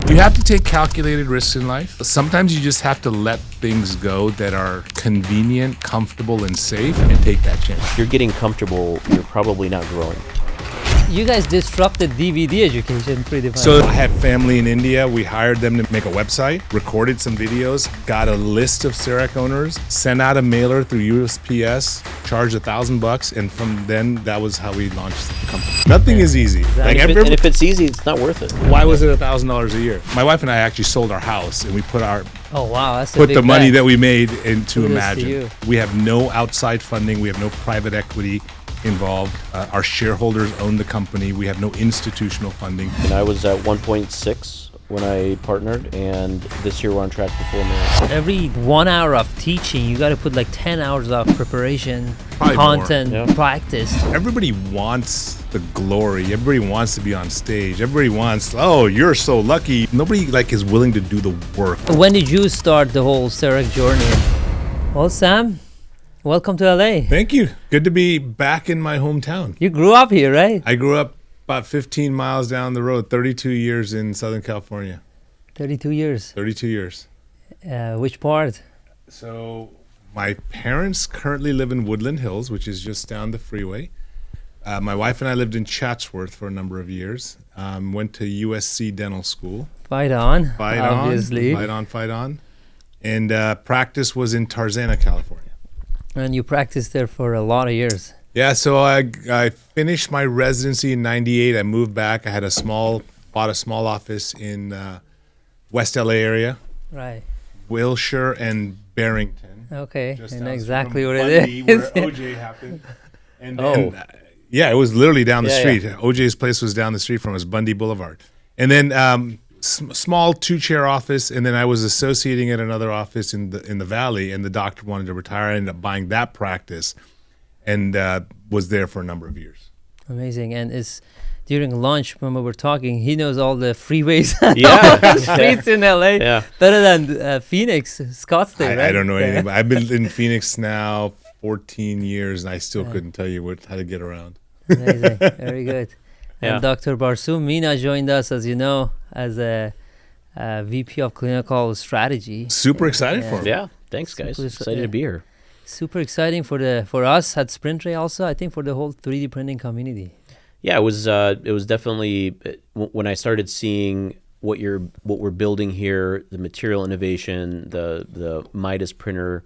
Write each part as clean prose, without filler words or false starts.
You have to take calculated risks in life. Sometimes you just have to let things go that are convenient, comfortable, and safe, and take that chance. If you're getting comfortable, you're probably not growing. You guys disrupted DVD education pretty much. So I have family in India. We hired them to make a website, recorded some videos, got a list of CEREC owners, sent out a mailer through USPS, charged $1,000, and from then that was how we launched the company. Nothing is easy. And if it's easy, it's not worth it. Why was it $1,000 a year? My wife and I actually sold our house, and we put oh wow, that's put the money that we made into Imagen. you. We have no outside funding. We have no private equity involved. Our shareholders own the company. We have no institutional funding. And I was at 1.6 when I partnered, and this year we're on track for 4 million. Every 1 hour of teaching, you got to put like 10 hours of preparation, Probably content, more. Yeah. practice. Everybody wants the glory. Everybody wants to be on stage. Everybody wants, oh, you're so lucky. Nobody is willing to do the work. When did you start the whole CEREC journey? Well, Sam, welcome to LA. Thank you. Good to be back in my hometown. You grew up here, right? I grew up about 15 miles down the road, 32 years in Southern California. 32 years. 32 years. Which part? So my parents currently live in Woodland Hills, which is just down the freeway. My wife and I lived in Chatsworth for a number of years. Went to USC Dental School. Fight on, Fight obviously. on. Fight on. And practice was in Tarzana, California. And you practiced there for a lot of years. Yeah, so I finished my residency in '98. I moved back. I had bought a small office in West LA area, Right. Wilshire and Barrington. Okay, Just I know down exactly from what Bundy, it is. where OJ happened. And Oh. then, yeah, it was literally down the Yeah, street. yeah. OJ's place was down the street from us, Bundy Boulevard. And then small 2-chair office, and then I was associating at another office in the Valley, and the doctor wanted to retire. I ended up buying that practice and was there for a number of years. Amazing. And it's during lunch when we were talking, he knows all the freeways, Yeah. streets in LA Yeah. better than Phoenix, Scottsdale, right? I don't know anything about it. I've been in Phoenix now 14 years, and I still couldn't tell you how to get around. Amazing. Very good. Yeah. And Dr. Barsoum, Meena joined us, as you know, as a VP of Clinical Strategy. Super excited for him. Yeah, thanks guys. Super Excited to be here. Super exciting for us at Sprint Ray, also I think for the whole 3D printing community. Yeah, it was definitely when I started seeing what we're building here, the material innovation, the Midas printer.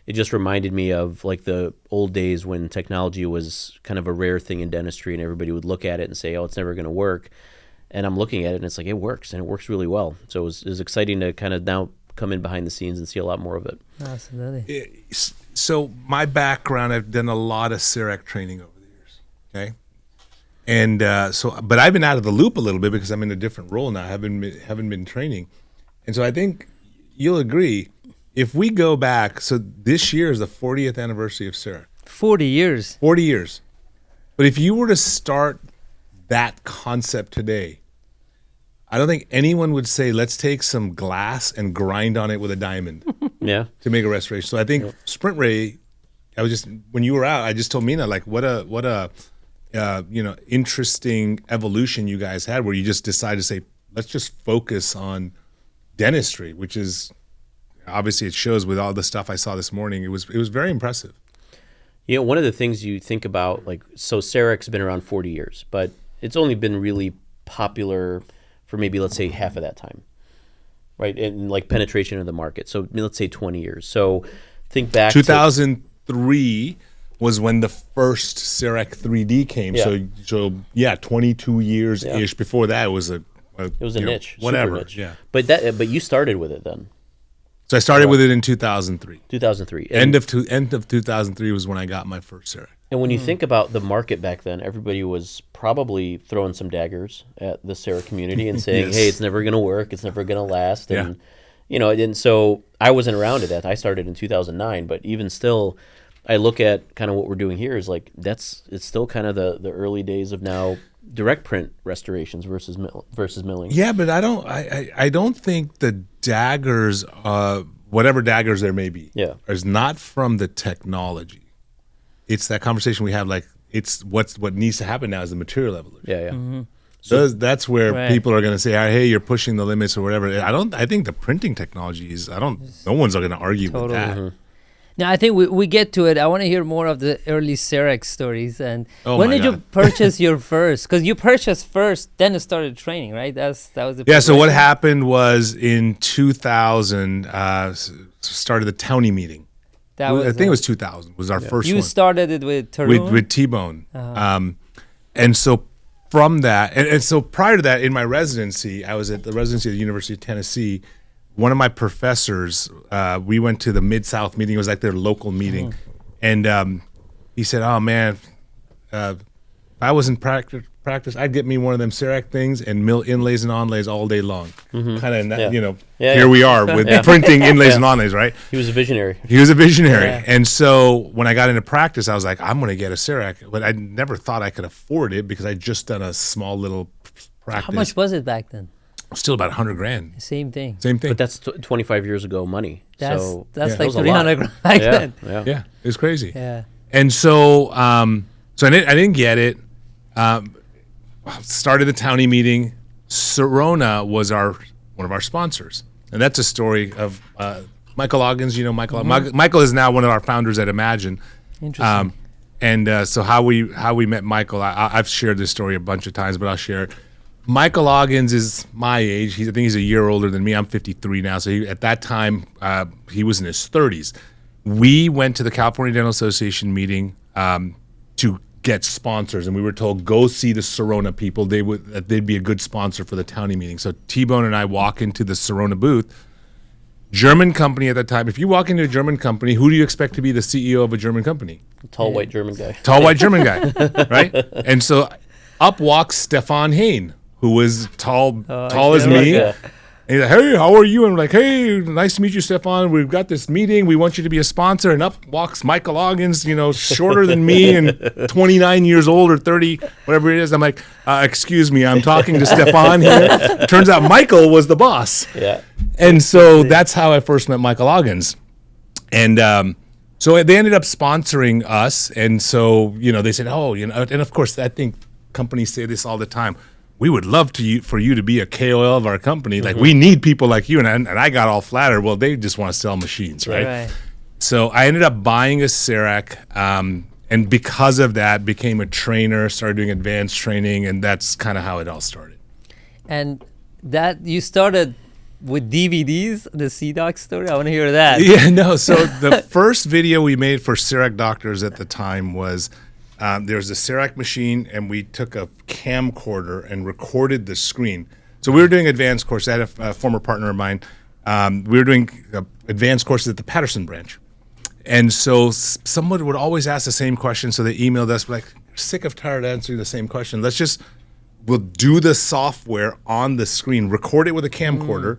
It just reminded me of like the old days when technology was kind of a rare thing in dentistry, and everybody would look at it and say, "Oh, it's never going to work." And I'm looking at it, and it's like it works, and it works really well. So it was exciting to kind of now come in behind the scenes and see a lot more of it. Absolutely. So my background, I've done a lot of CEREC training over the years. Okay. And but I've been out of the loop a little bit because I'm in a different role now. I haven't been training. And so I think you'll agree, if we go back, so this year is the 40th anniversary of CEREC. 40 years. 40 years. But if you were to start that concept today, I don't think anyone would say, let's take some glass and grind on it with a diamond Yeah. to make a restoration. So I think Sprint Ray, when you were out, I just told Meena, like, what a interesting evolution you guys had, where you just decided to say, let's just focus on dentistry, which is obviously, it shows with all the stuff I saw this morning. It was very impressive. You know, one of the things you think about, like, so CEREC's been around 40 years, but it's only been really popular for maybe, let's say, half of that time, right? And like penetration of the market. So let's say 20 years. So think back 2003 was when the first CEREC 3D came. Yeah. So yeah, 22 years-ish. Before that, it was a niche. Whatever. Super niche. Yeah. But you started with it then. So I started with it in 2003. 2003. End of 2003 was when I got my first CEREC. And when you think about the market back then, everybody was probably throwing some daggers at the CEREC community and saying, Yes. hey, it's never going to work. It's never going to last. And, and so I wasn't around at that. I started in 2009. But even still, I look at kind of what we're doing here is like, it's still kind of the early days of now direct print restorations versus milling. Yeah, but I don't think the daggers, whatever daggers there may be, is not from the technology. It's that conversation we have, like, it's what needs to happen now is the material evolution. Yeah. Mm-hmm. That's where Right. people are going to say, "Hey, you're pushing the limits" or whatever. I think the printing technology is. No one's going to argue with Totally. that. Now, I think we get to it. I want to hear more of the early CEREC stories. And Oh when my did you God. purchase your first? Because you purchased first, then it started training, right? That was the Yeah. So what progression? happened was in 2000, started the Townie meeting. That I was, think it was 2000 was our first you one started it with Tarun? with T-Bone. Uh-huh. And so from that, and so prior to that, in my residency, I was at the residency at the University of Tennessee. One of my professors, we went to the Mid-South meeting. It was like their local meeting. And he said, "Oh, man, if I was in practice, I'd get me one of them CEREC things and mill inlays and onlays all day long." Kind of, Yeah. here Yeah. we are with printing inlays and onlays, right? He was a visionary. He was a visionary. Yeah. And so when I got into practice, I was like, I'm going to get a CEREC. But I never thought I could afford it because I'd just done a small little practice. How much was it back then? Still about 100 grand. Same thing. Same thing. But that's 25 years ago money. That's so yeah. like That was a lot. 300 grand back yeah, then. yeah. Yeah, it was crazy. Yeah. And so, so I didn't get it. Started the Townie meeting. Serona was one of our sponsors, and that's a story of Michael Oggins. You know, Michael is now one of our founders at Imagen. Interesting. And so how we met Michael, I've shared this story a bunch of times, but I'll share it. Michael Oggins is my age. I think he's a year older than me. I'm 53 now. So at that time, he was in his 30s. We went to the California Dental Association meeting to get sponsors, and we were told, go see the Serona people. They'd be a good sponsor for the Townie meeting. So T-Bone and I walk into the Serona booth. German company at that time. If you walk into a German company, who do you expect to be the CEO of a German company? Tall white German guy. Tall white German guy, right? And so up walks Stefan Hain, who was tall as me. Yeah. And he's like, "Hey, how are you?" And I'm like, "Hey, nice to meet you, Stefan. We've got this meeting. We want you to be a sponsor." And up walks Michael Oggins, shorter than me and 29 years old or 30, whatever it is. I'm like, "Excuse me, I'm talking to Stefan here." Turns out Michael was the boss. Yeah. And so that's how I first met Michael Oggins. And so they ended up sponsoring us. And so, they said, and of course, I think companies say this all the time. We would love for you to be a KOL of our company. Like, we need people like you. And I got all flattered. Well, they just want to sell machines, right? Right. So I ended up buying a CEREC. And because of that, became a trainer, started doing advanced training. And that's kind of how it all started. And that you started with DVDs, the CDOCS story. I want to hear that. Yeah, no. So the first video we made for CEREC doctors at the time was there was a CEREC machine, and we took a camcorder and recorded the screen. So we were doing advanced courses. I had a former partner of mine. We were doing advanced courses at the Patterson branch. And so someone would always ask the same question. So they emailed us like, sick of tired answering the same question. We'll do the software on the screen, record it with a camcorder,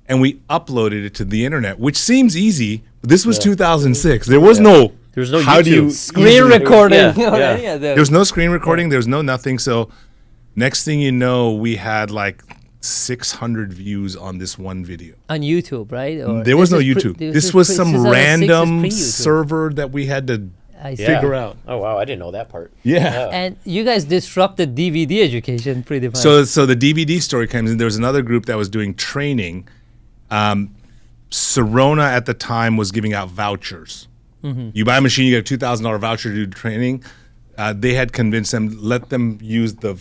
and we uploaded it to the internet, which seems easy. But this was 2006. There was no. There was no how do you YouTube. Screen recording. Yeah, or yeah. any of There was no screen recording. There was no nothing. So next thing you know, we had like 600 views on this one video. on YouTube, right? Or There was no this is YouTube. this This is was pre- some 2006 is random pre-YouTube. server that we had to I see. Yeah. figure out. Oh wow, I didn't know that part. Yeah. And you guys disrupted DVD education pretty much. So the DVD story comes in. There was another group that was doing training. Serona at the time was giving out vouchers. You buy a machine, you get a $2,000 voucher to do training. They had convinced them, let them use the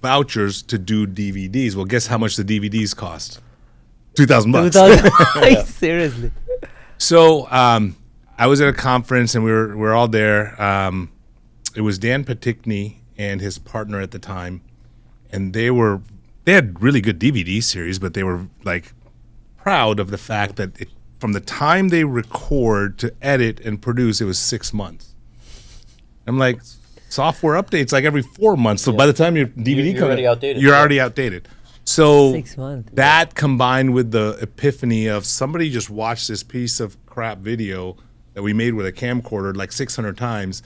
vouchers to do DVDs. Well, guess how much the DVDs cost? $2,000. Seriously. So I was at a conference and we were all there. It was Dan Patikny and his partner at the time, and they had really good DVD series, but they were like proud of the fact that from the time they record to edit and produce, it was 6 months. I'm like, software updates like every 4 months. So by the time your DVD You're already outdated. You're already outdated. So 6 months. that combined with the epiphany of somebody just watched this piece of crap video that we made with a camcorder like 600 times.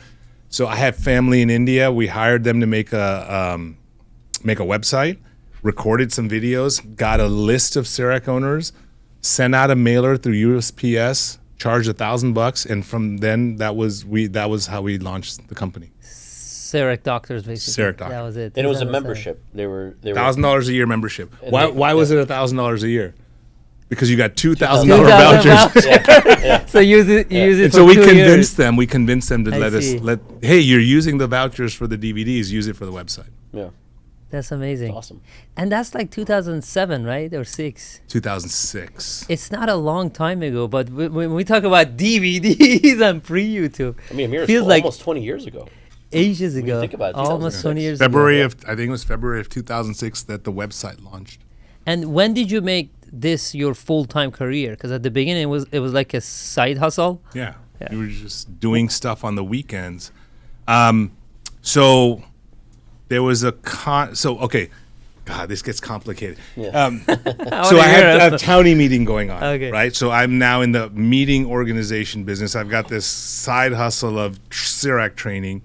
So I had family in India. We hired them to make a website, recorded some videos, got a list of CEREC owners, sent out a mailer through USPS, charged $1,000, and from then that was how we launched the company. CEREC doctors, basically. CEREC doctor. That was it. And it was a 2007. membership. They were $1,000 a year membership. And Why they- was yeah. it $1,000 a year? Because you got $2,000 $2,000 vouchers. yeah. So use it And for so we 2 convinced years. them. We convinced them to I see. hey, you're using the vouchers for the DVDs. Use it for the website. Yeah. That's amazing. Awesome. And that's like 2007, right? Or 6. 2006. It's not a long time ago, but when we talk about DVDs and pre-YouTube, I mean, Amir, Feels it's like- almost 20 years ago. ages you ago, think about it, almost 20 years February ago. of I think it was February of 2006 that the website launched. And when did you make this your full-time career? Because at the beginning it was like a side hustle. Yeah. Yeah. You were just doing stuff on the weekends. So there was okay. God, this gets complicated. Yeah. So I had a county meeting going on, Okay. right? So I'm now in the meeting organization business. I've got this side hustle of CEREC training.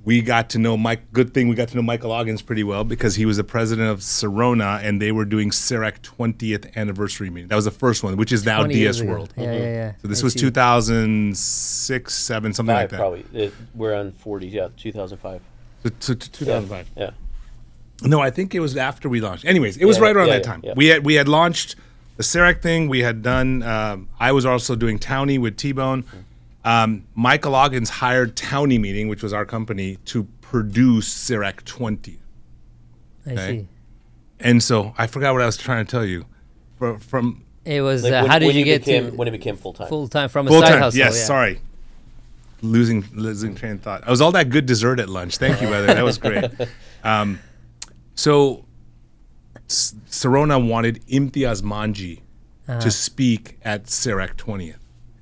We got to know Mike. Good thing we got to know Michael Oggins pretty well because he was the president of Serona, and they were doing CEREC 20th anniversary meeting. That was the first one, which is now 20 years DS ago. World. Yeah. So this I was see. 2006, 7, something like that. Probably. We're on 40. Yeah, 2005. So 2005. Yeah. No, I think it was after we launched. Anyways, it was Yeah, right around yeah, that yeah, time. yeah. We had launched the CEREC thing. We had done. I was also doing Townie with T-Bone. Michael Oggins hired Townie Meeting, which was our company, to produce CEREC 20. I Okay. see. And so I forgot what I was trying to tell you. From It was Like how did when you get became, to when it became full time? full-time from a full side time. hustle? Yes, yeah. sorry. Losing train of thought. I was all that good dessert at lunch. Thank you, brother. That was great. So Serona wanted Imtiaz Manji to speak at CEREC 20th.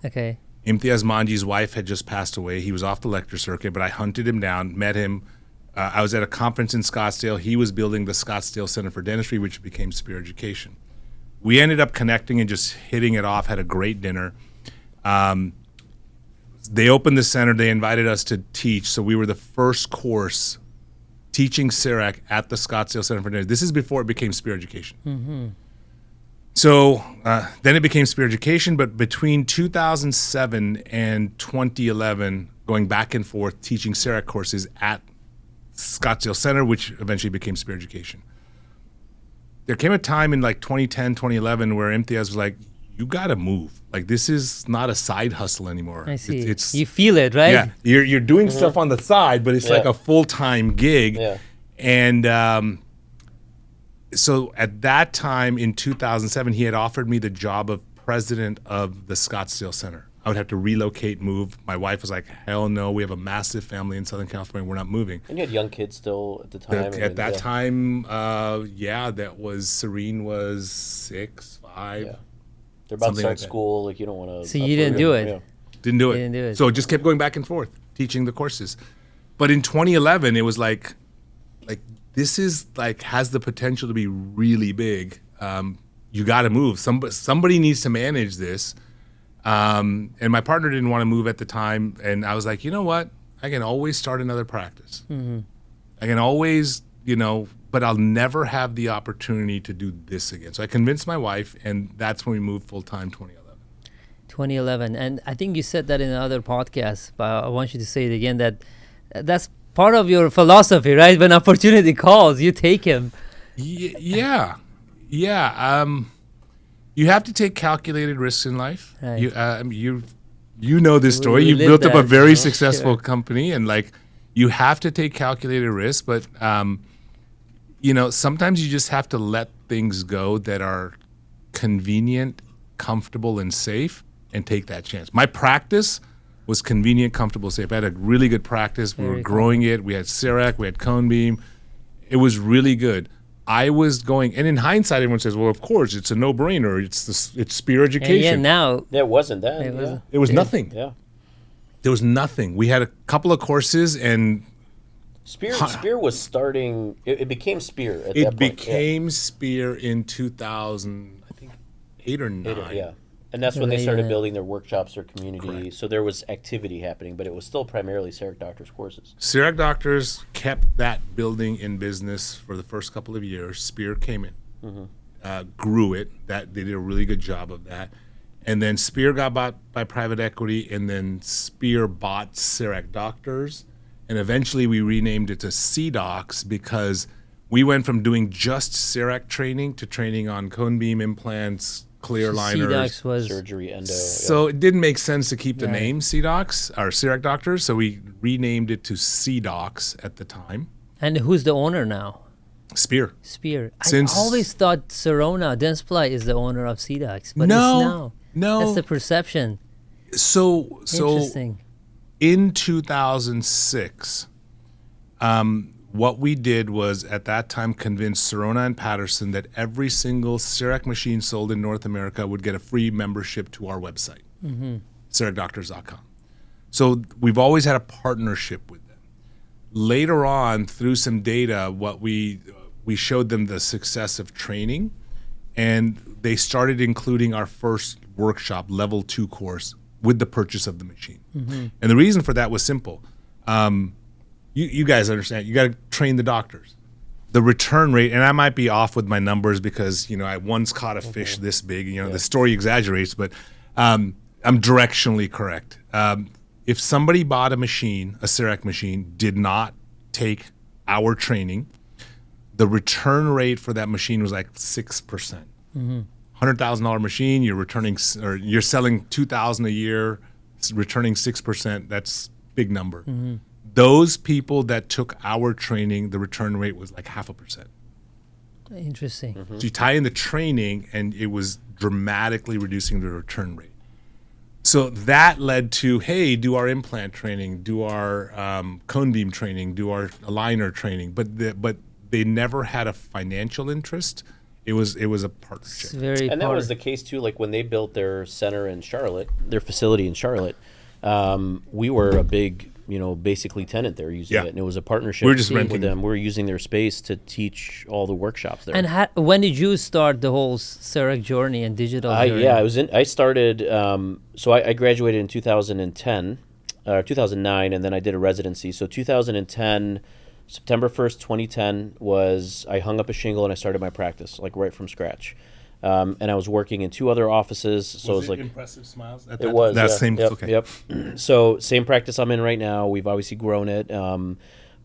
Okay. Imtiaz Manji's wife had just passed away. He was off the lecture circuit, but I hunted him down, met him. I was at a conference in Scottsdale. He was building the Scottsdale Center for Dentistry, which became Spear Education. We ended up connecting and just hitting it off, had a great dinner. They opened the center. They invited us to teach. So we were the first course teaching CEREC at the Scottsdale Center for Dentistry. This is before it became Spear Education. So then it became Spear Education, but between 2007 and 2011, going back and forth, teaching CEREC courses at Scottsdale Center, which eventually became Spear Education. There came a time in like 2010, 2011 where Imtiaz was like, you got to move. Like, this is not a side hustle anymore. I see. It's You feel it, right? yeah, you're doing stuff on the side, but it's like Yeah. a full-time gig. Yeah. And so at that time in 2007, he had offered me the job of president of the Scottsdale Center. I would have to relocate, move. My wife was like, hell no, we have a massive family in Southern California. We're not moving. And you had young kids still at the time. I mean, At that yeah. time, that was, Serene was 6, 5. Yeah. They're about to Something start like that. school. Like, you don't want to. So you didn't do it. Didn't do it. Didn't do it. So it just kept going back and forth, teaching the courses. But in 2011, it was like this is like has the potential to be really big. You got to move. Somebody needs to manage this. And my partner didn't want to move at the time, and I was like, you know what? I can always start another practice. I can always, but I'll never have the opportunity to do this again. So I convinced my wife, and that's when we moved full time 2011. 2011, and I think you said that in another podcast, but I want you to say it again. That's part of your philosophy, right? When opportunity calls, you take him. Yeah. You have to take calculated risks in life. Right. You know this story. We You lived built up a that, very you know? successful Sure. company, and you have to take calculated risks. But sometimes you just have to let things go that are convenient, comfortable, and safe, and take that chance. My practice was convenient, comfortable, safe. I had a really good practice. We were Very growing it. We had CEREC. We had Cone Beam. It was really good. I was going, and in hindsight, everyone says, "Well, of course, it's a no-brainer. It's Spear And Education." yeah, now Yeah, it wasn't that. It Yeah. wasn't. It was nothing. Yeah. There was nothing. We had a couple of courses, and Spear was starting. It became Spear at that it point. became Spear in 2000, I think, 8 or 9. Yeah. And that's when they Right, started yeah. building their workshops, their community. Correct. So there was activity happening, but it was still primarily CEREC doctors' courses. CEREC doctors kept that building in business for the first couple of years. Spear came in, grew it. They did a really good job of that. And then Spear got bought by private equity, and then Spear bought CEREC doctors. and eventually we renamed it to CDOCS because we went from doing just CEREC training to training on cone beam implants, clear liners. CDOCS was Surgery, endo. So it didn't make sense to keep the Yeah. name CDOCS or CEREC doctors, so we renamed it to CDOCS at the time. And who's the owner now? Spear. Spear. Since- I always thought Serona Dentsply is the owner of CDOCS, but No, it's now. no. That's the perception. So Interesting. in 2006, what we did was at that time convince Serona and Patterson that every single CEREC machine sold in North America would get a free membership to our website, CERECdoctors.com. So we've always had a partnership with them. Later on, through some data, what we showed them the success of training, and they started including our first workshop, level 2 course, with the purchase of the machine. And the reason for that was simple. You guys understand, you got to train the doctors. The return rate, and I might be off with my numbers because, I once caught a fish this big, the story exaggerates, but I'm directionally correct. If somebody bought a machine, a CEREC machine, did not take our training, the return rate for that machine was like 6%. $100,000 machine, you're returning, or you're selling $2,000 a year, returning 6%. That's big number. Those people that took our training, the return rate was like 0.5%. Interesting. So you tie in the training, and it was dramatically reducing the return rate. So that led to, hey, do our implant training, do our cone beam training, do our aligner training, but they never had a financial interest. It was a partnership. It's very And that was the case too. Like when they built their center in Charlotte, their facility in Charlotte, we were a big, basically tenant there using Yeah. it, and it was a partnership. We were just with renting. them. We were using their space to teach all the workshops there. And when did you start the whole CEREC journey and digital journey? I started. So I graduated in 2010, or 2009, and then I did a residency. So 2010. September 1st, 2010 was, I hung up a shingle and I started my practice, like right from scratch. And I was working in 2 other offices. So it was like, Impressive Smiles? it was. That yeah, same, yep, okay. Yep. So same practice I'm in right now. We've obviously grown it.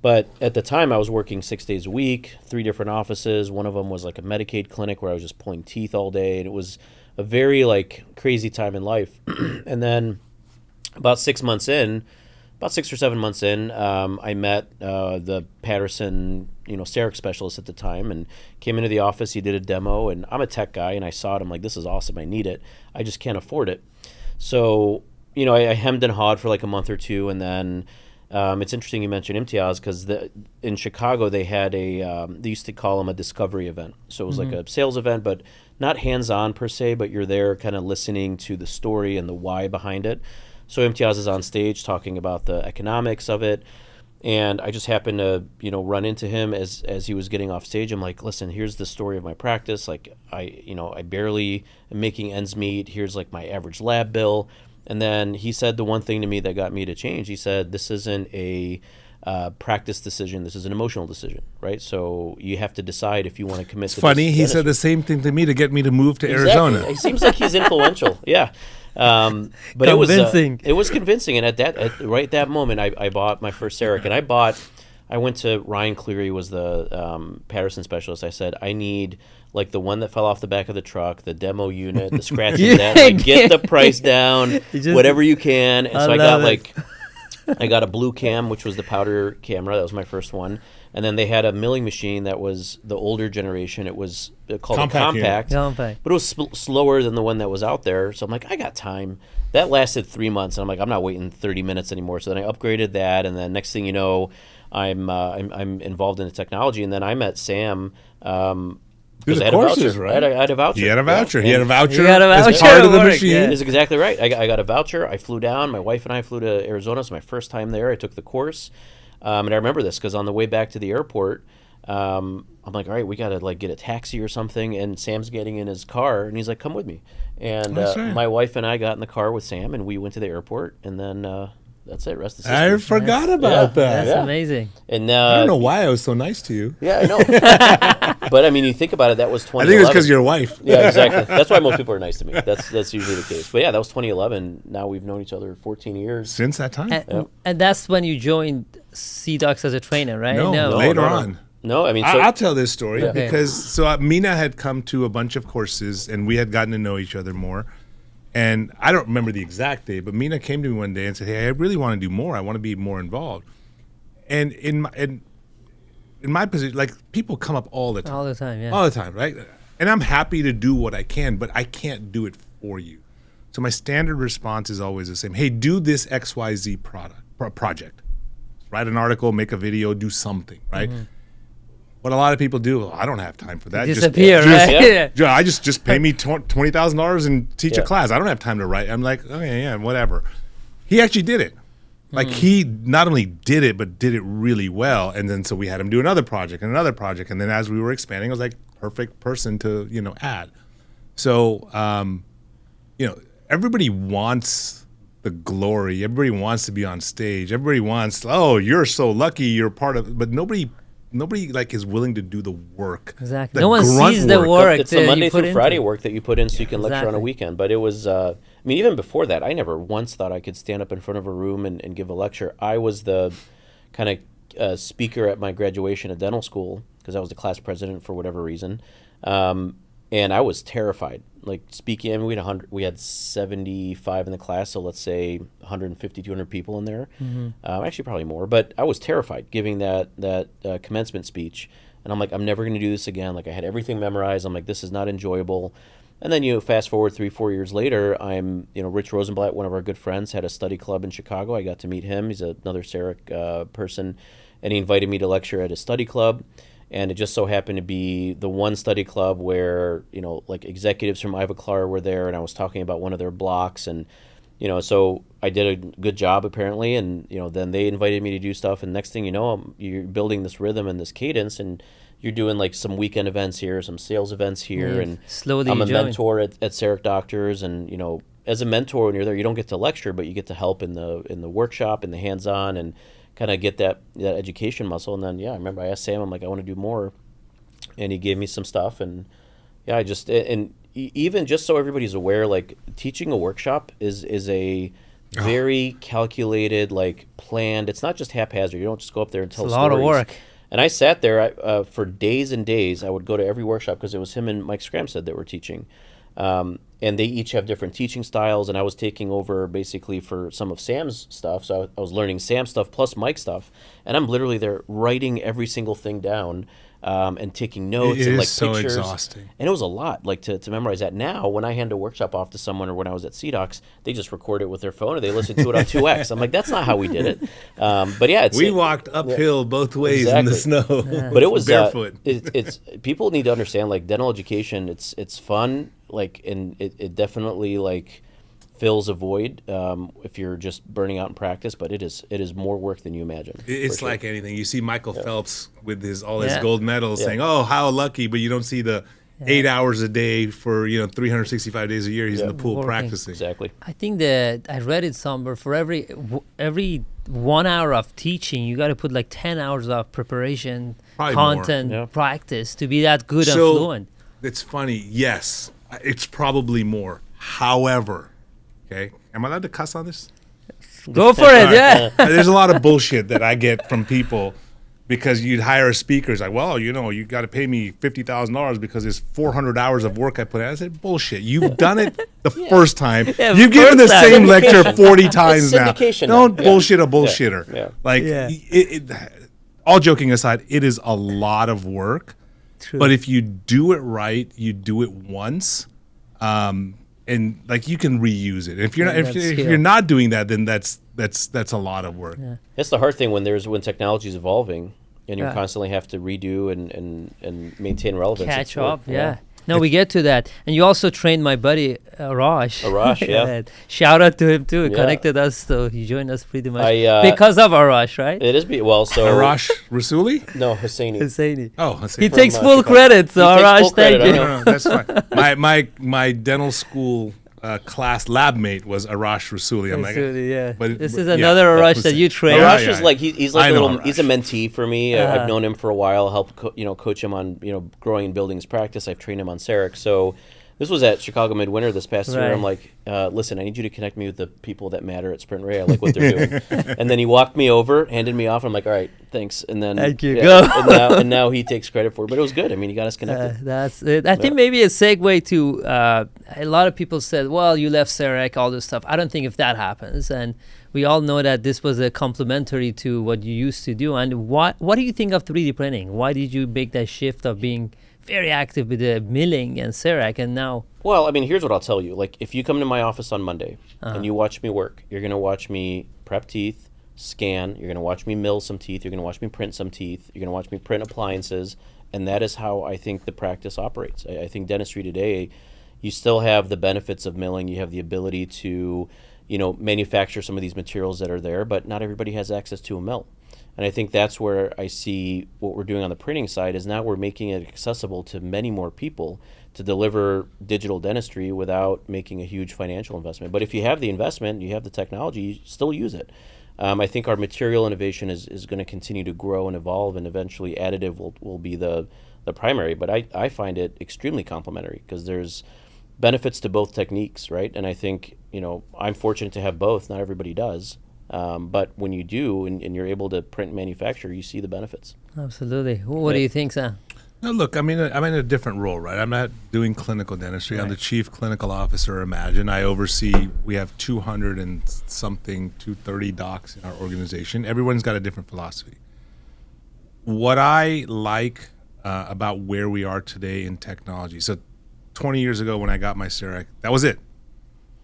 But at the time I was working 6 days a week, 3 different offices. One of them was like a Medicaid clinic where I was just pulling teeth all day. And it was a very crazy time in life. And then about 6 or 7 months in, I met the Patterson, CEREC specialist at the time, and came into the office. He did a demo, and I'm a tech guy, and I saw it. I'm like, this is awesome. I need it. I just can't afford it. So, I hemmed and hawed for like a month or two, and then it's interesting you mentioned Imtiaz because in Chicago they had they used to call them a discovery event. So it was like a sales event, but not hands-on per se, but you're there kind of listening to the story and the why behind it. So Imtiaz is on stage talking about the economics of it, and I just happened to, run into him as he was getting off stage. I'm like, listen, here's the story of my practice. Like, I barely am making ends meet. Here's like my average lab bill. And then he said the one thing to me that got me to change. He said, this isn't a practice decision. This is an emotional decision, right? So you have to decide if you want to commit to Funny, this he said dentistry. the same thing to me to get me to move to Exactly. Arizona. It seems like he's influential. Yeah. But Convincing. it was convincing. And right that moment, I bought my first CEREC, and I went to Ryan Cleary, was the Patterson specialist. I said, I need like the one that fell off the back of the truck, the demo unit, the scratching Yeah, that, like get the price down, whatever you can. And so I got love it. I got a blue cam, which was the powder camera. That was my first one. And then they had a milling machine that was the older generation. It was called Compact a compact, Compact. but it was slower than the one that was out there. So I'm like, I got time. That lasted 3 months, and I'm like, I'm not waiting 30 minutes anymore. So then I upgraded that, and then next thing you know, I'm involved in the technology. And then I met Sam. Through because the I had a courses, voucher. right? I had a voucher. He had a voucher. Yeah. He had a voucher. got a as voucher part of the at work, machine. yeah. That's exactly right. I got a voucher. I flew down. My wife and I flew to Arizona. It's my first time there. I took the course. And I remember this because on the way back to the airport, I'm like, all right, we got to like get a taxi or something. And Sam's getting in his car, and he's like, come with me. And That's right. my wife and I got in the car with Sam, and we went to the airport. And then that's it. Rest of the I system. forgot about that. That's amazing. And I don't know why I was so nice to you. Yeah, I know. But I mean, you think about it. That was I 2011. think it's because your wife. Yeah, exactly. That's why most people are nice to me. That's usually the case. But yeah, that was 2011. Now we've known each other 14 years. Since that time. And that's when you joined CDOCS as a trainer, right? No, later on. No, I mean, I'll tell this story Okay. because Meena had come to a bunch of courses and we had gotten to know each other more. And I don't remember the exact day, but Meena came to me one day and said, "Hey, I really want to do more. I want to be more involved." And in my position, like people come up all the time. All the time, yeah. All the time, right? And I'm happy to do what I can, but I can't do it for you. So my standard response is always the same. Hey, do this XYZ project. Write an article, make a video, do something, right? What a lot of people do, I don't have time for that. Disappear, just, right? I just pay me $20,000 and teach a Yeah. class. I don't have time to write. I'm like, okay, yeah, whatever. He actually did it. Like he not only did it, but did it really well. And then so we had him do another project and another project. And then as we were expanding, I was like, perfect person to, add. So, everybody wants the glory. Everybody wants to be on stage. Everybody wants, oh, you're so lucky you're part of, but nobody like is willing to do the work. Exactly. The No one grunt sees the work. It's that the you Monday put through into Friday it. work that you put in so you can lecture on a Exactly. weekend. But it was, I mean, even before that, I never once thought I could stand up in front of a room and give a lecture. I was the kind of speaker at my graduation at dental school because I was the class president for whatever reason. And I was terrified, like speaking. I mean, we had 75 in the class, so let's say 150, 200 people in there. Actually, probably more. But I was terrified giving that commencement speech. And I'm like, I'm never going to do this again. Like I had everything memorized. I'm like, this is not enjoyable. And then fast forward 3-4 years later, I'm Rich Rosenblatt, one of our good friends, had a study club in Chicago. I got to meet him. He's another CEREC person, and he invited me to lecture at his study club. And it just so happened to be the one study club where, like executives from Ivoclar were there, and I was talking about one of their blocks. And, so I did a good job apparently. And, then they invited me to do stuff. And next thing you know, you're building this rhythm and this cadence, and you're doing like some weekend events here, some sales events here. Yes. And Slowly I'm you a join. mentor at CEREC Doctors. And, as a mentor when you're there, you don't get to lecture, but you get to help in the workshop, in the hands-on, and kind of get that education muscle. And then, I remember I asked Sam, I'm like, I want to do more. And he gave me some stuff. And even just so everybody's aware, like teaching a workshop is a very calculated, like planned. It's not just haphazard. You don't just go up there and tell It's a lot of stories. work. And I sat there for days and days. I would go to every workshop because it was him and Mike Scramstead that were teaching. And they each have different teaching styles, and I was taking over basically for some of Sam's stuff. So I was learning Sam's stuff plus Mike's stuff, and I'm literally there writing every single thing down and taking notes It and is like so pictures. exhausting. And it was a lot, like to memorize that. Now, when I hand a workshop off to someone, or when I was at CDOCS, they just record it with their phone or they listen to it on 2X. I'm like, that's not how we did it. But yeah, We walked uphill both ways in the Exactly. snow. But it was barefoot. it's people need to understand, like, dental education. It's fun, like, and it definitely like fills a void if you're just burning out in practice. But it is more work than you imagine. It's for sure. like anything. You see Michael Phelps with his gold medals Yeah. saying, "Oh, how lucky!" But you don't see the 8 hours a day for 365 days a year. He's in the pool Working. practicing. Exactly. I think that I read it somewhere. For every 1 hour of teaching, you got to put like 10 hours of preparation, Probably more. content, Yeah. practice to be that good and So fluent. it's funny. Yes, it's probably more. However, okay, am I allowed to cuss on this? Go for it, yeah. There's a lot of bullshit that I get from people because you'd hire a speaker. It's like, well, you got to pay me $50,000 because it's 400 hours of work I put in. I said, bullshit. You've done it the first time. Yeah, You've given the first time. same lecture 40 times now. syndication now. Don't Yeah. bullshit a bullshitter. Yeah. Like, Yeah. all joking aside, it is a lot of work. True. But if you do it right, you do it once, and like you can reuse it. If you're not, Yeah, if that's skill. you're not doing that, then that's a lot of work. Yeah. That's the hard thing when technology is evolving and you Yeah. constantly have to redo and maintain relevance. It's Catch work. up, yeah. No, we get to that. And you also trained my buddy, Arash. Arash, yeah. Shout out to him, too. He Yeah. connected us, so he joined us pretty much. I, because of Arash, right? It is so Arash Rasuli? No, Husseini. Husseini. Oh, let's see. He From, takes full Chicago. credit, so He takes Arash, full thank credit, I you. know. No, that's fine. My dental school class lab mate was Arash Rasuli. I'm like, Absolutely, yeah. but- This but- is yeah, another that Arash was that it. you train. Yeah, Arash is yeah. like he's like I a know little. He's a Arash. mentee for me. I've known him for a while. Helped coach him on growing and building his practice. I've trained him on CEREC. So this was at Chicago Midwinter this past year. Right. I'm like, listen, I need you to connect me with the people that matter at Sprint Ray. I like what they're doing. And then he walked me over, handed me off. I'm like, all right, thanks. And then Thank you. Go. and now he takes credit for it. But it was good. I mean, he got us connected. That's it. I think maybe a segue to a lot of people said, well, you left CEREC, all this stuff. I don't think if that happens. And we all know that this was a complementary to what you used to do. And what do you think of 3D printing? Why did you make that shift of being very active with the milling and CEREC and now? Well, I mean, here's what I'll tell you. Like, if you come to my office on Monday and you watch me work, you're going to watch me prep teeth, scan, you're going to watch me mill some teeth, you're going to watch me print some teeth, you're going to watch me print appliances, and that is how I think the practice operates. I think dentistry today, you still have the benefits of milling, you have the ability to, manufacture some of these materials that are there, but not everybody has access to a mill. And I think that's where I see what we're doing on the printing side is now we're making it accessible to many more people to deliver digital dentistry without making a huge financial investment. But if you have the investment, you have the technology, you still use it. I think our material innovation is going to continue to grow and evolve, and eventually additive will be the primary. But I find it extremely complementary because there's benefits to both techniques, right? And I think, I'm fortunate to have both. Not everybody does. But when you do and you're able to print and manufacture, you see the benefits. Absolutely. What do you think, Sam? No, look, I'm in a different role, right? I'm not doing clinical dentistry. I'm the chief clinical officer at Imagen. I oversee, we have 200 and something, 230 docs in our organization. Everyone's got a different philosophy. What I like about where we are today in technology, so 20 years ago when I got my CEREC, that was it.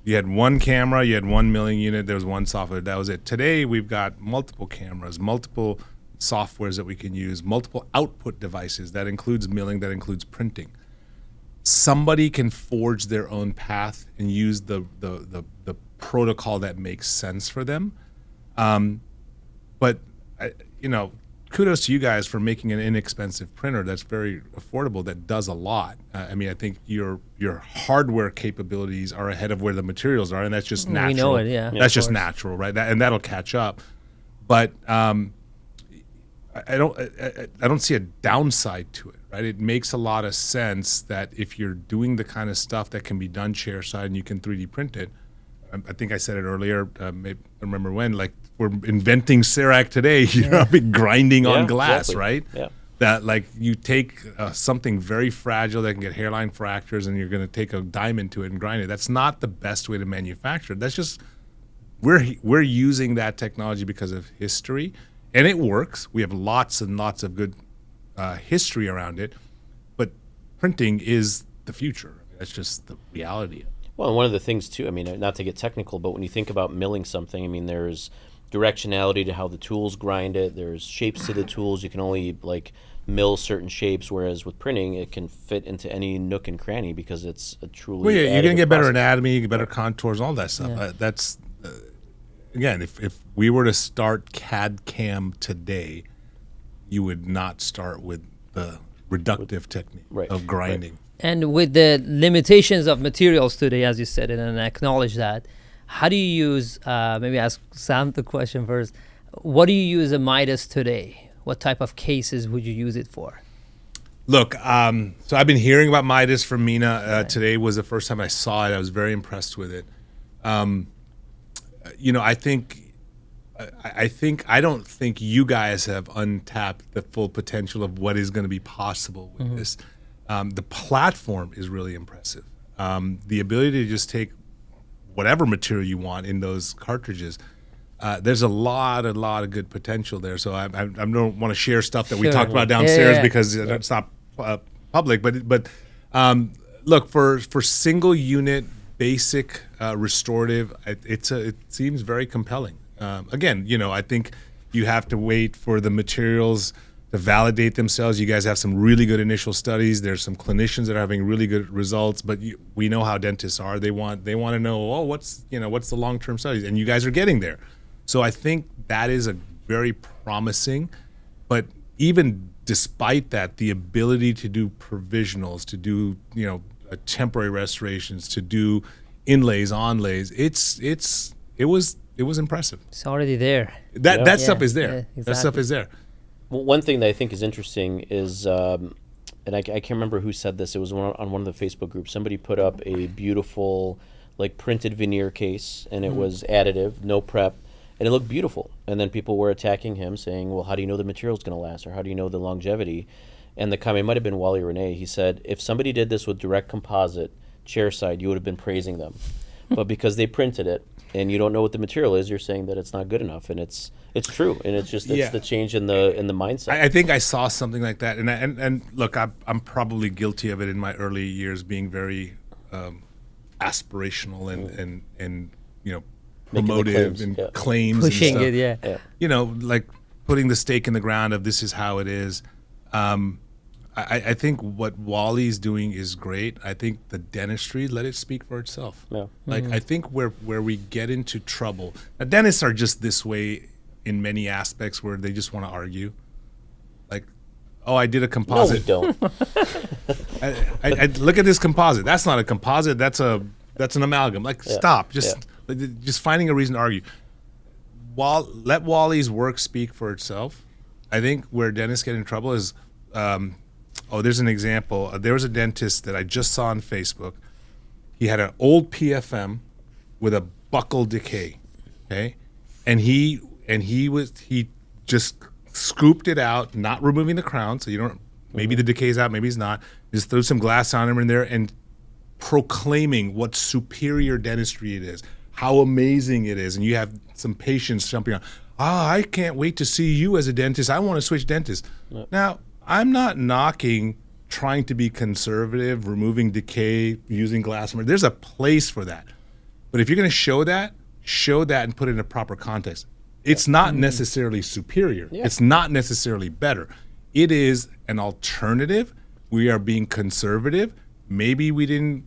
You had one camera, you had 1 milling unit, there was one software, that was it. Today we've got multiple cameras, multiple softwares that we can use, multiple output devices. That includes milling, that includes printing. Somebody can forge their own path and use the protocol that makes sense for them. But kudos to you guys for making an inexpensive printer that's very affordable, that does a lot. I think your hardware capabilities are ahead of where the materials are, and that's just natural. We know it, yeah. That's just natural, right? And that'll catch up. But I don't see a downside to it, right? It makes a lot of sense that if you're doing the kind of stuff that can be done chairside and you can 3D print it. I think I said it earlier. Maybe, I remember when, like, we're inventing CEREC today. Grinding on glass, exactly. right? Yeah. That, like, you take something very fragile that can get hairline fractures, and you're going to take a diamond to it and grind it. That's not the best way to manufacture. That's just we're using that technology because of history, and it works. We have lots and lots of good history around it, but printing is the future. That's just the reality of it. Well, and one of the things too, not to get technical, but when you think about milling something, there's directionality to how the tools grind it. There's shapes to the tools. You can only mill certain shapes, whereas with printing, it can fit into any nook and cranny because it's a truly. Well, yeah, you're going to get better process. anatomy, you get better contours, all that stuff. Yeah. That's again, if we were to start CAD CAM today, you would not start with the reductive technique of grinding. Right. And with the limitations of materials today, as you said it, and I acknowledge that, how do you use, maybe ask Sam the question first, what do you use a Midas today? What type of cases would you use it for? Look, so I've been hearing about Midas from Meena. Today was the first time I saw it. I was very impressed with it. I don't think you guys have untapped the full potential of what is going to be possible with this. The platform is really impressive. The ability to just take whatever material you want in those cartridges. There's a lot of good potential there. So I don't want to share stuff that we talked about downstairs because it's not public. But look, for single unit basic restorative, it seems very compelling. Again, I think you have to wait for the materials to validate themselves. You guys have some really good initial studies. There's some clinicians that are having really good results, but we know how dentists are. They want to know, what's the long-term studies, and you guys are getting there. So I think that is a very promising, but even despite that, the ability to do provisionals, to do temporary restorations, to do inlays, onlays. It was impressive. It's already there. That stuff Yeah, is there. yeah, That stuff exactly. is there. Well, one thing that I think is interesting is, and I can't remember who said this. It was on one of the Facebook groups. Somebody put up a beautiful, like printed veneer case, and it was additive, no prep, and it looked beautiful. And then people were attacking him, saying, "Well, how do you know the material's going to last, or how do you know the longevity?" And the comment might have been Wally Renee. He said, "If somebody did this with direct composite chairside, you would have been praising them, but because they printed it, and you don't know what the material is, you're saying that it's not good enough." And it's true, and it's Yeah. the change in the mindset. I think I saw something like that, and look, I'm probably guilty of it in my early years, being very aspirational and Making the promotive claims, and yeah. claims Pushing and it, stuff. yeah. Like putting the stake in the ground of this is how it is. I think what Wally's doing is great. I think the dentistry, let it speak for itself. Yeah. Like I think where we get into trouble, now, dentists are just this way in many aspects where they just want to argue. Like, oh, I did a No, we composite. don't. I look at this composite. That's not a composite. That's an amalgam. Like, stop. Just finding a reason to argue. Let Wally's work speak for itself. I think where dentists get in trouble is, there's an example. There was a dentist that I just saw on Facebook. He had an old PFM with a buccal decay, okay, and he just scooped it out, not removing the crown, so you don't. Maybe the decay's out, maybe it's not. Just threw some glass on him in there and proclaiming what superior dentistry it is, how amazing it is, and you have some patients jumping on. I can't wait to see you as a dentist. I want to switch dentists. Now, I'm not knocking trying to be conservative, removing decay, using glass. There's a place for that. But if you're going to show that and put it in a proper context. It's not necessarily superior. Yeah. It's not necessarily better. It is an alternative. We are being conservative. Maybe we didn't,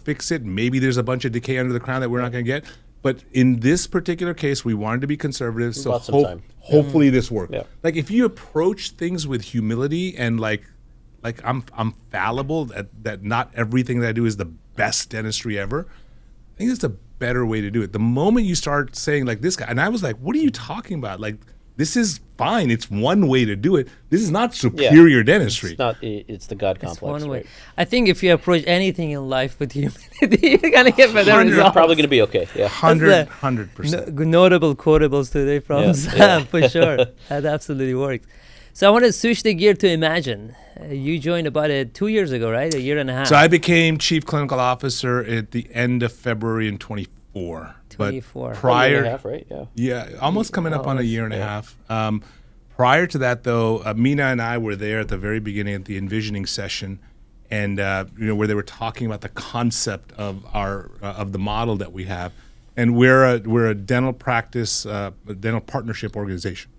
fix it. Maybe there's a bunch of decay under the crown that we're not going to get. But in this particular case, we wanted to be conservative. So bought some time. hopefully this worked. Yeah. Like if you approach things with humility and like I'm fallible, that not everything that I do is the best dentistry ever. I think it's a better way to do it. The moment you start saying like this guy, and I was like, what are you talking about? Like, this is fine. It's one way to do it. This is not superior dentistry. It's not. It's the God It's complex. one way. Right? I think if you approach anything in life with humility, you're gonna get better Hundred- results. Probably going to be okay. Yeah. 100%. Notable quotables today from Yeah, Sam, for sure. That absolutely works. So I want to switch the gear to Imagen. You joined about 2 years ago, right? A year and a half. So I became chief clinical officer at the end of February in 24. 24. But Year prior, and a half, right? Yeah. yeah, almost coming up on a year and a half. Prior to that, though, Meena and I were there at the very beginning at the envisioning session, and where they were talking about the concept of our of the model that we have, and we're a dental practice, a dental partnership organization.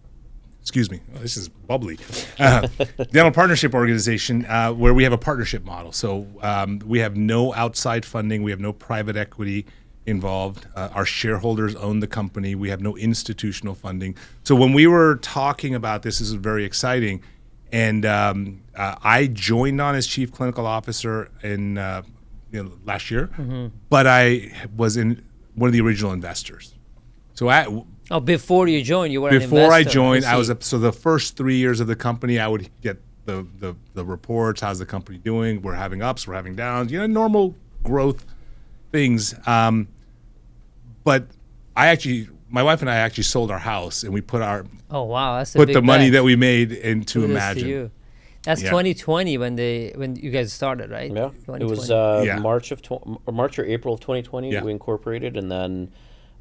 Excuse me, this is bubbly. Dental partnership organization where we have a partnership model. So we have no outside funding, we have no private equity involved. Our shareholders own the company. We have no institutional funding. So when we were talking about this is very exciting. And I joined on as chief clinical officer in last year, but I was in one of the original investors. So before you joined, you were an before I investor. joined, I see. was so the first 3 years of the company, I would get the reports. How's the company doing? We're having ups, we're having downs. Normal growth things. But my wife and I actually sold our house, and we put Oh wow, that's a put big the money bet. that we made into Kudos to Imagen. you. That's Yeah. 2020 when you guys started, right? Yeah. It was 2020. Yeah. March or April of 2020 Yeah. we incorporated, and then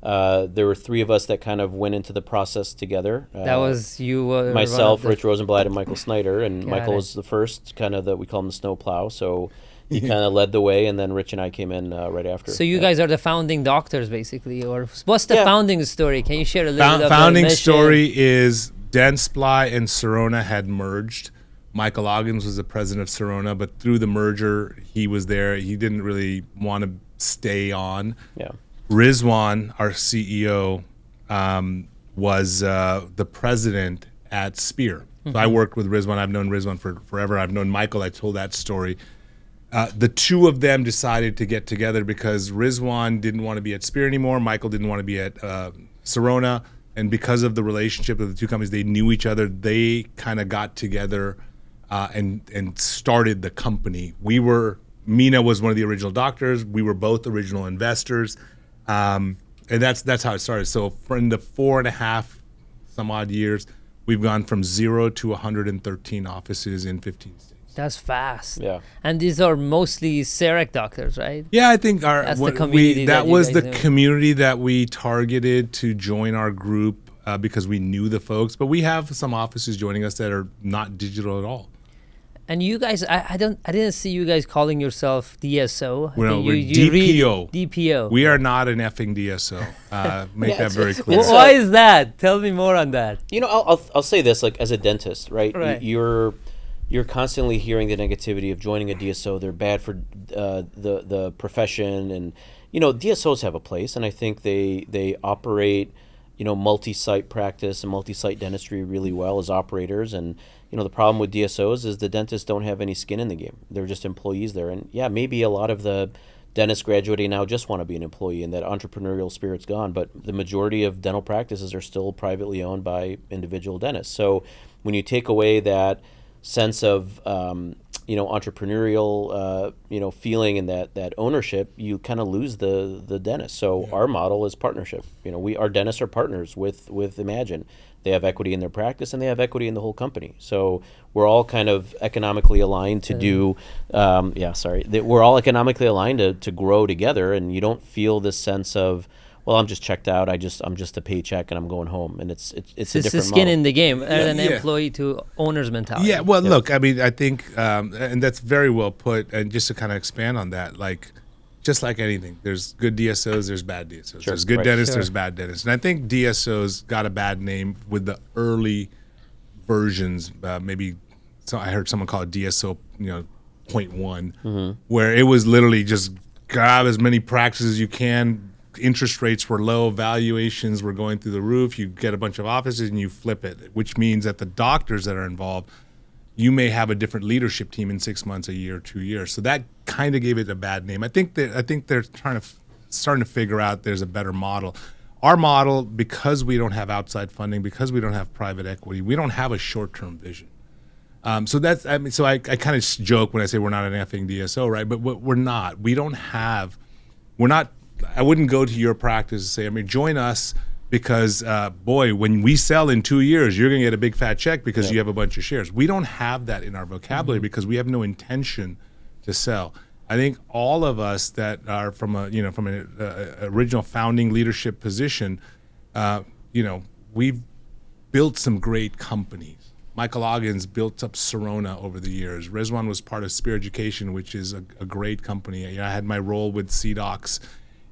there were three of us that kind of went into the process together. That was you. Myself, Rich Rosenblatt, and Michael Snyder. And Got Michael it. was the first, kind of we call him the snowplow. So he kind of led the way, and then Rich and I came in right after. So you guys are the founding doctors, basically, or what's the Yeah. founding story? Can you share a little bit of the Founding mission? story is Dentsply and Sirona had merged. Michael Oggins was the president of Sirona, but through the merger, he was there. He didn't really want to stay on. Yeah. Rizwan, our CEO, was the president at Spear. So I worked with Rizwan. I've known Rizwan for forever. I've known Michael. I told that story. The two of them decided to get together because Rizwan didn't want to be at Spear anymore. Michael didn't want to be at Sirona. And because of the relationship of the two companies, they knew each other. They kind of got together and started the company. Meena was one of the original doctors. We were both original investors. And that's how it started. So in the 4.5 some odd years, we've gone from 0 to 113 offices in 15 states. That's fast. Yeah. And these are mostly CEREC doctors, right? Yeah, I think That's the community that that you was guys the knew. community that we targeted to join our group because we knew the folks. But we have some offices joining us that are not digital at all. And you guys, I didn't see you guys calling yourself DSO. We're You DPO. DPO. We are not an effing DSO. Make that very clear. Well, why is that? Tell me more on that. You know, I'll say this, like, as a dentist, right? Right. You're constantly hearing the negativity of joining a DSO. They're bad for the profession, and you know, DSOs have a place, and I think they operate, you know, multi-site practice and multi-site dentistry really well as operators. And you know, the problem with DSOs is the dentists don't have any skin in the game. They're just employees there, and yeah, maybe a lot of the dentists graduating now just want to be an employee, and that entrepreneurial spirit's gone. But the majority of dental practices are still privately owned by individual dentists. So when you take away that sense of you know, entrepreneurial you know, feeling and that ownership, you kind of lose the dentist. So our model is partnership. You know, our dentists are partners with Imagen. They have equity in their practice and they have equity in the whole company. So we're all kind of economically aligned to do we're all economically aligned to grow together, and you don't feel this sense of, well, I'm just checked out. I'm just a paycheck and I'm going home. And it's a It's different the skin model. in the game, an Yeah. employee to owner's mentality. Yeah, well, look, I mean, I think, and that's very well put. And just to kind of expand on that, like, just like anything, there's good DSOs, there's bad DSOs. Sure, There's good right. dentists, Sure. there's bad dentists. And I think DSOs got a bad name with the early versions. Maybe I heard someone call it DSO, you know, 0.1, where it was literally just grab as many practices as you can. Interest rates were low, valuations were going through the roof. You get a bunch of offices and you flip it, which means that the doctors that are involved, you may have a different leadership team in 6 months, a year, 2 years. So that kind of gave it a bad name. I think they're starting to figure out there's a better model. Our model, because we don't have outside funding, because we don't have private equity, we don't have a short-term vision. So that's, I mean, so I kind of joke when I say we're not an effing DSO, right? But we're not. We're not. I wouldn't go to your practice and say, I mean, join us because, boy, when we sell in 2 years, you're going to get a big fat check because you have a bunch of shares. We don't have that in our vocabulary because we have no intention to sell. I think all of us that are from an original founding leadership position, you know, we've built some great companies. Michael Oggins built up Sirona over the years. Rizwan was part of Spear Education, which is a great company. You know, I had my role with CDOCS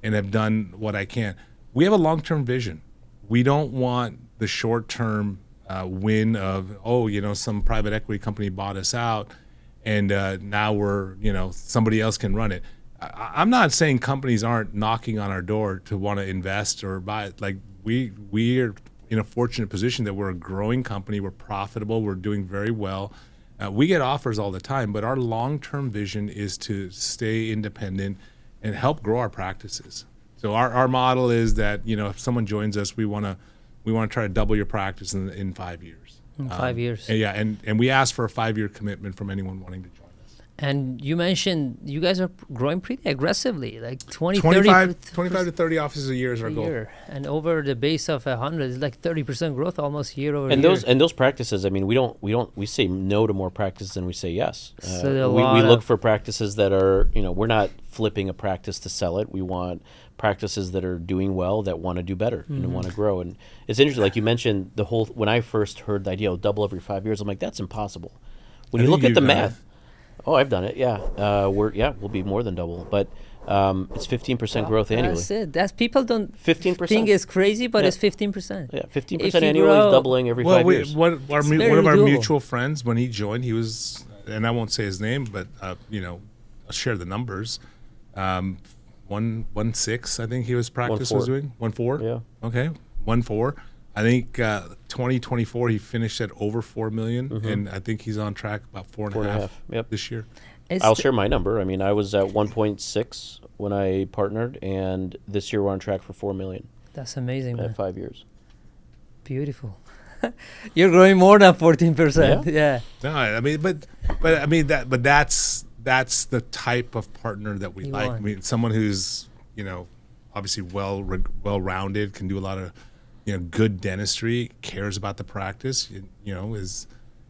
and have done what I can. We have a long-term vision. We don't want the short-term win of, oh, you know, some private equity company bought us out and now somebody else can run it. I'm not saying companies aren't knocking on our door to want to invest or buy it. Like, we are in a fortunate position that we're a growing company, we're profitable, we're doing very well. We get offers all the time, but our long-term vision is to stay independent and help grow our practices. So our model is that, you know, if someone joins us, we want to try to double your practice in 5 years. In 5 years. And we ask for a 5-year commitment from anyone wanting to join us. And you mentioned you guys are growing pretty aggressively, like 20, 25 30 to 30 offices a year is our a goal. year. And over the base of 100, it's like 30% growth almost year over And year. those practices, I mean, we say no to more practices than we say yes. So there are a we lot look of- for practices that are, you know, we're not flipping a practice to sell it. We want practices that are doing well, that want to do better and want to grow. And it's interesting, like you mentioned, when I first heard the idea of double every 5 years, I'm like, that's impossible. When I you think look at the you've done math, oh, I've done it. Yeah, we'll be more than double, but it's 15% growth annually. That's it. That's people don't 15%. think it's crazy, but Yeah. it's 15%. Yeah, If 15% you annually is grow- doubling every 5 years. One of our doable. mutual friends, when he joined, he was, and I won't say his name, but you know, I'll share the numbers. 1.6, I think he was 1.4. doing 1.4. Yeah. Okay, 1.4. I think 2024 he finished at over 4 million, and I think he's on track about 4.5 4.5, yep. this year. I'll share my number. I mean, I was at 1.6 when I partnered, and this year we're on track for 4 million. That's amazing, man. At 5 years. Beautiful. You're growing more than 14%. Yeah. No, I mean, but that's the type of partner that we You like. want. I mean, someone who's obviously well-rounded, can do a lot of good dentistry, cares about the practice,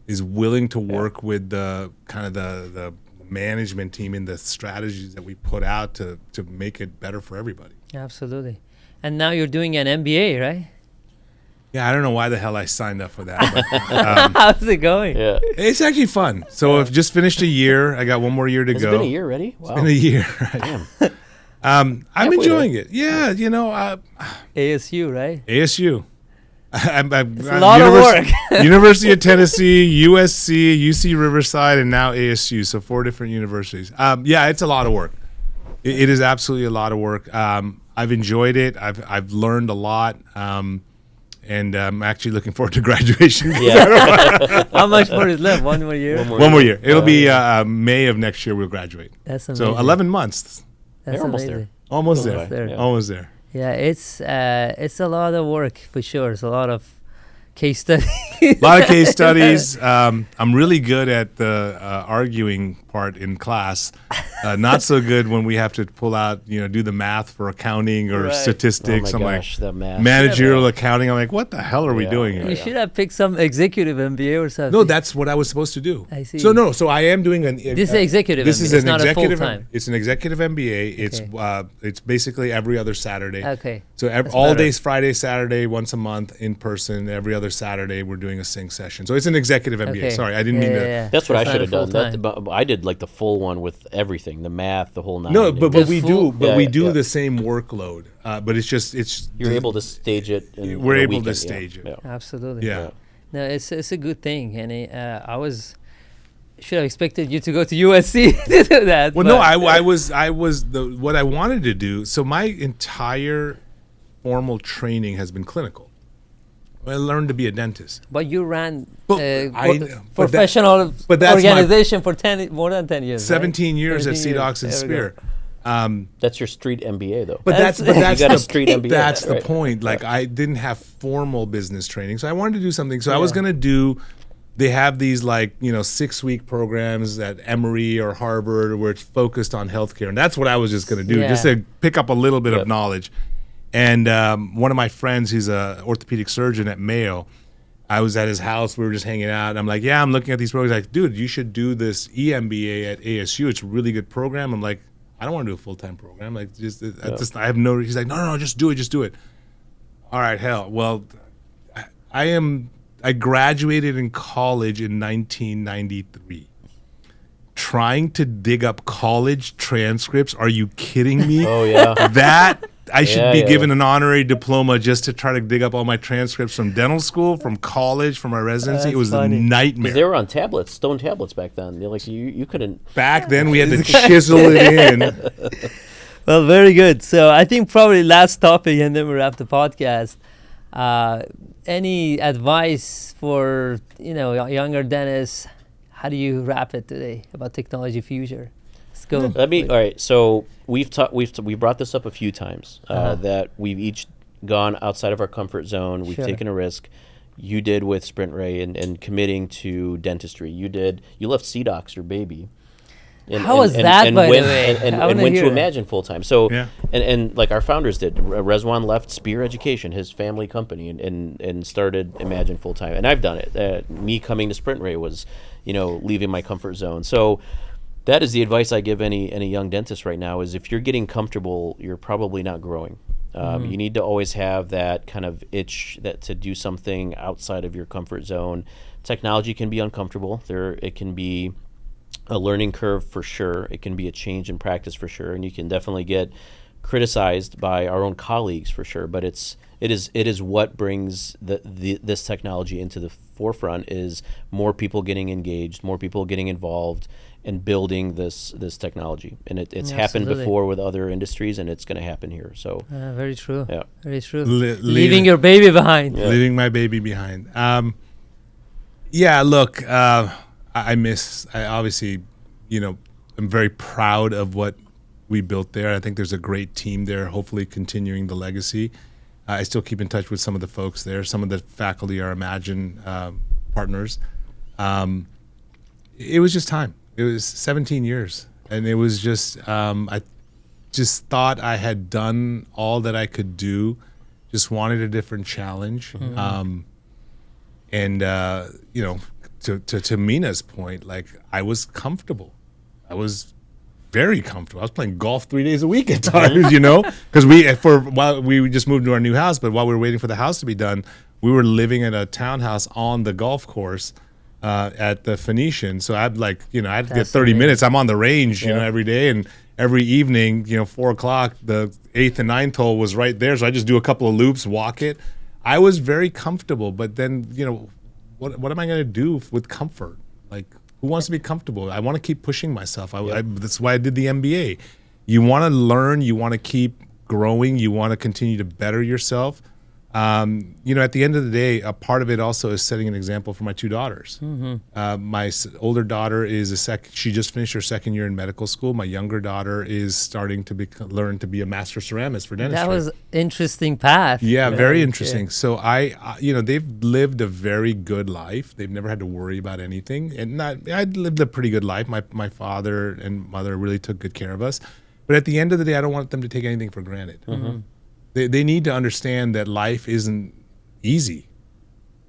is willing to work with the kind of the management team and the strategies that we put out to make it better for everybody. Absolutely. And now you're doing an MBA, right? Yeah, I don't know why the hell I signed up for that. But, How's it going? Yeah. it's actually fun. So I've just finished a year. I got one more year to Has go. it been a year already? Wow. It's been a year. Right? Damn. I'm Halfway enjoying it. Yeah, ASU, right? ASU. It's a lot of work. University of Tennessee, USC, UC Riverside, and now ASU. So 4 different universities. Yeah, it's a lot of work. It is absolutely a lot of work. I've enjoyed it. I've learned a lot. And I'm actually looking forward to graduation. Yeah. How much more is left? 1 more year? One more year. It'll be May of next year we'll graduate. That's amazing. So 11 months. That's You're almost amazing. Almost there. Almost there. Yeah. Almost there. Yeah, it's a lot of work for sure. It's a lot of case study. A lot of case studies. I'm really good at the arguing part in class. Not so good when we have to pull out, do the math for accounting or Right. statistics. Oh my I'm gosh, that math. managerial accounting. I'm like, what the hell are we Yeah. doing You here? should have picked some executive MBA or something. No, that's what I was supposed to do. I see. So I am doing an. This is executive This MBA. is It's an not a executive. full-time. It's an executive MBA. Okay. It's basically every other Saturday. Okay. So That's all better. days, Friday, Saturday, once a month in person. Every other Saturday, we're doing a sync session. So it's an executive MBA. Okay. Sorry, I didn't mean to. That's what I It's not should a have done. full-time. But I did like the full one with everything, the math, the whole nine. No, but The we full- do. But Yeah, we yeah, do yeah. the same workload. But it's You're able to stage it. In We're a able to weekend, stage it. Yeah. Absolutely. Yeah. No, it's a good thing, and should have expected you to go to USC to do that. Well, but- no, I was what I wanted to do. So my entire formal training has been clinical. I learned to be a dentist. But you ran But professional but that's my- organization for more than 10 years. 17 right? years at 17 CDOCS and There we go. Spear. That's your street MBA though. But that's That's- You got a the street MBA, that's the right? point. Like I didn't have formal business training, so I wanted to do something. So I was Yeah. gonna do. They have these 6-week programs at Emory or Harvard where it's focused on healthcare, and that's what I was just gonna do, just Yeah. to pick up a little bit Yep. of knowledge. And one of my friends, he's a orthopedic surgeon at Mayo. I was at his house. We were just hanging out. And I'm like, yeah, I'm looking at these programs. Like, dude, you should do this EMBA at ASU. It's a really good program. I'm like, I don't want to do a full-time program. Like, I have no. He's like, no, just do it. All right, hell. Well, I graduated in college in 1993. Trying to dig up college transcripts. Are you kidding me? Oh yeah. That I should Yeah, be yeah, given an honorary diploma just to try to dig up all my transcripts from dental school, from college, from my residency. It That's was funny. a nightmare. They were on tablets, stone tablets back then. They're like you couldn't. Back then, we had to chisel it in. Well, very good. So I think probably last topic, and then we wrap the podcast. Any advice for younger dentists? How do you wrap it today about technology future? Let's go. All right. So we brought this up a few times Uh-huh. that we've each gone outside of our comfort zone. We've Sure. taken a risk. You did with Sprint Ray and committing to dentistry. You left CDOCS, your baby. How was that, by the went, way? And I wanna went to hear that. Imagen full time. So Yeah. and like our founders did. Rezwan left Spear Education, his family company, and started Imagen full time. And I've done it. Me coming to Sprint Ray was, leaving my comfort zone. So that is the advice I give any young dentist right now is if you're getting comfortable, you're probably not growing. You need to always have that kind of itch that to do something outside of your comfort zone. Technology can be uncomfortable. It can be a learning curve for sure. It can be a change in practice for sure, and you can definitely get criticized by our own colleagues for sure. But it is what brings this technology into the forefront is more people getting engaged, more people getting involved, and building this technology. And it's happened Absolutely. before with other industries, and it's going to happen here. So Very true. yeah. Very true. Leaving your baby behind. Yeah. Leaving my baby behind. Yeah, look, I obviously, I'm very proud of what we built there. I think there's a great team there, hopefully continuing the legacy. I still keep in touch with some of the folks there. Some of the faculty are Imagen partners. It was just time. It was 17 years. And it was just, I just thought I had done all that I could do. Just wanted a different challenge. And, you know, to Meena's point, like, I was comfortable. I was very comfortable. I was playing golf 3 days a week at times, you know, because while we just moved to our new house, but while we were waiting for the house to be done, we were living in a townhouse on the golf course at the Phoenician. So I'd like, you know, I'd get 30 minutes. I'm on the range, you know, every day, and every evening, you know, 4 o'clock, the 8th and 9th hole was right there. So I just do a couple of loops, walk it. I was very comfortable, but then, you know, what am I going to do with comfort? Like, who wants to be comfortable? I want to keep pushing myself. That's why I did the MBA. You want to learn. You want to keep growing. You want to continue to better yourself. You know, at the end of the day, a part of it also is setting an example for my 2 daughters. My older daughter is she just finished her 2nd year in medical school. My younger daughter is starting to learn to be a master ceramist for dentistry. That was interesting path. Yeah, very interesting. Yeah. So you know, they've lived a very good life. They've never had to worry about anything, and I lived a pretty good life. My father and mother really took good care of us. But at the end of the day, I don't want them to take anything for granted. They need to understand that life isn't easy.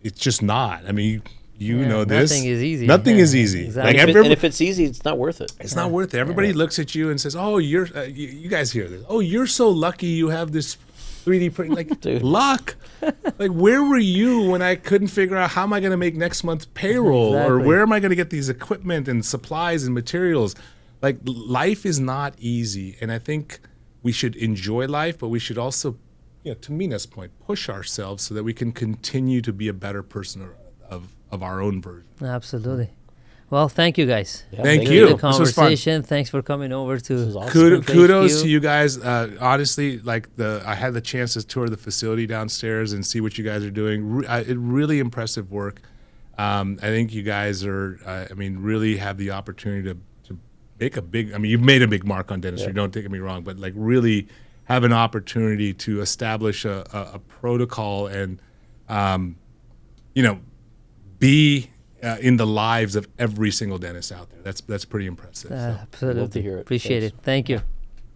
It's just not. I mean, you know this. Nothing is easy. Nothing is easy. Exactly. Like and if it's easy, it's not worth it. It's not worth it. Everybody looks at you and says, "Oh, you're you guys hear this? Oh, you're so lucky you have this 3D print." Like, Dude. Luck. Like, where were you when I couldn't figure out how am I going to make next month's payroll, or where am I going to get these equipment and supplies and materials? Like, life is not easy, and I think we should enjoy life, but we should also, you know, to Meena's point, push ourselves so that we can continue to be a better person of our own version. Absolutely. Well, thank you guys. Yeah, Thank you. The conversation. Thanks for coming over to. Awesome. Kudos to you guys. Honestly, like I had the chance to tour the facility downstairs and see what you guys are doing. Really impressive work. I think you guys are. I mean, really have the opportunity to make a big. I mean, you've made a big mark on dentistry. Don't take me wrong, but like really have an opportunity to establish a protocol and, you know, be in the lives of every single dentist out there. That's pretty impressive. Absolutely. Love to hear it. Appreciate Thanks. it. Thank you.